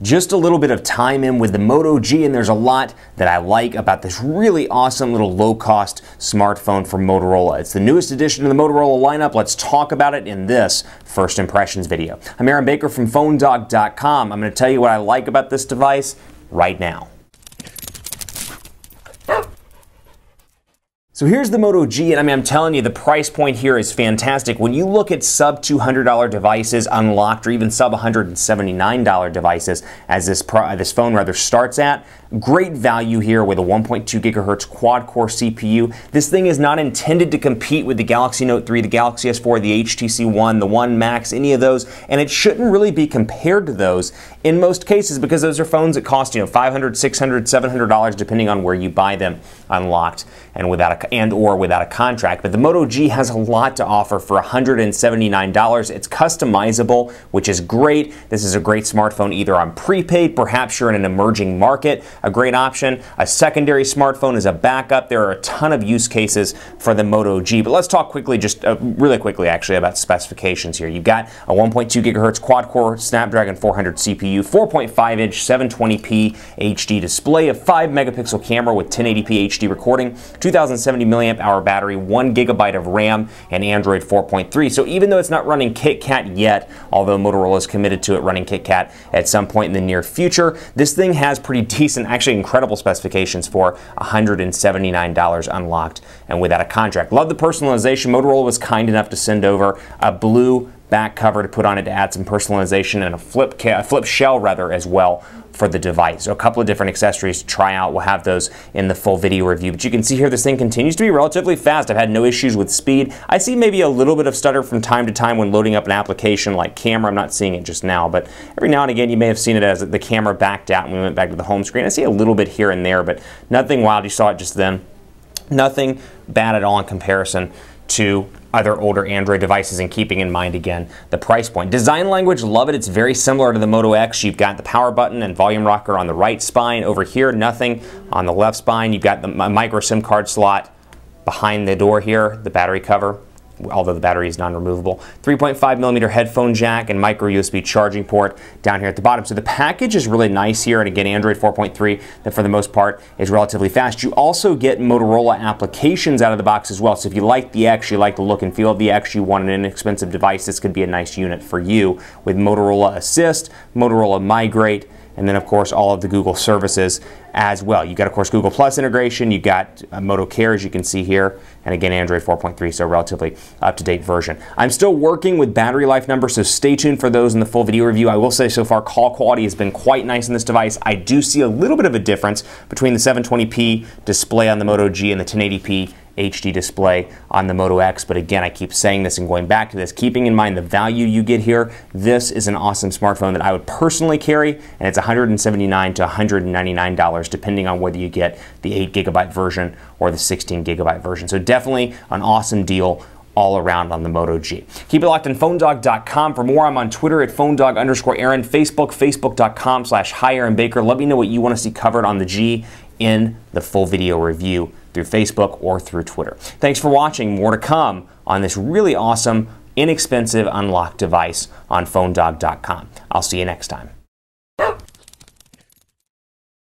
Just a little bit of time in with the Moto G, and there's a lot that I like about this really awesome little low-cost smartphone from Motorola. It's the newest addition to the Motorola lineup. Let's talk about it in this First Impressions video. I'm Aaron Baker from PhoneDog.com. I'm going to tell you what I like about this device right now. So here's the Moto G, and I'm telling you, the price point here is fantastic. When you look at sub $200 devices unlocked, or even sub $179 devices, as this phone rather starts at, great value here with a 1.2 gigahertz quad-core CPU. This thing is not intended to compete with the Galaxy Note 3, the Galaxy S4, the HTC One, the One Max, any of those, and it shouldn't really be compared to those in most cases because those are phones that cost, $500, $600, $700 depending on where you buy them unlocked and without a contract. But the Moto G has a lot to offer for $179. It's customizable, which is great. This is a great smartphone either on prepaid, perhaps you're in an emerging market, a great option. A secondary smartphone is a backup. There are a ton of use cases for the Moto G. But let's talk quickly, really quickly actually, about specifications here. You've got a 1.2 gigahertz quad-core Snapdragon 400 CPU, 4.5-inch 720p HD display, a 5-megapixel camera with 1080p HD recording, 2070 milliamp hour battery, 1 gigabyte of RAM, and Android 4.3. So even though it's not running KitKat yet, although Motorola is committed to it running KitKat at some point in the near future, this thing has pretty decent, actually incredible specifications for $179 unlocked and without a contract. Love the personalization. Motorola was kind enough to send over a blue back cover to put on it to add some personalization, and a flip shell rather as well for the device. So a couple of different accessories to try out. We'll have those in the full video review. But you can see here this thing continues to be relatively fast. I've had no issues with speed. I see maybe a little bit of stutter from time to time when loading up an application like camera. I'm not seeing it just now, but every now and again you may have seen it as the camera backed out and we went back to the home screen. I see a little bit here and there, but nothing wild. You saw it just then. Nothing bad at all in comparison to other older Android devices, and keeping in mind again the price point. Design language, love it. It's very similar to the Moto X. You've got the power button and volume rocker on the right spine. Over here, nothing on the left spine. You've got the micro SIM card slot behind the door here, the battery cover, although the battery is non-removable. 3.5mm headphone jack and micro USB charging port down here at the bottom. So the package is really nice here, and again, Android 4.3 that for the most part is relatively fast. You also get Motorola applications out of the box as well. So if you like the X, you like the look and feel of the X, you want an inexpensive device, this could be a nice unit for you with Motorola Assist, Motorola Migrate, and then of course all of the Google services as well. You got of course Google Plus integration, you got Moto Care as you can see here, and again Android 4.3, so relatively up-to-date version. I'm still working with battery life numbers, so stay tuned for those in the full video review. I will say so far call quality has been quite nice in this device. I do see a little bit of a difference between the 720p display on the Moto G and the 1080p HD display on the Moto X, but again, I keep saying this and going back to this, keeping in mind the value you get here. This is an awesome smartphone that I would personally carry, and it's $179 to $199 depending on whether you get the 8GB version or the 16GB version. So definitely an awesome deal all around on the Moto G. Keep it locked on PhoneDog.com. For more, I'm on Twitter at PhoneDog_Aaron, Facebook, Facebook.com/HiAaronBaker. Let me know what you want to see covered on the G in the full video review through Facebook or through Twitter. Thanks for watching. More to come on this really awesome, inexpensive unlocked device on PhoneDog.com. I'll see you next time.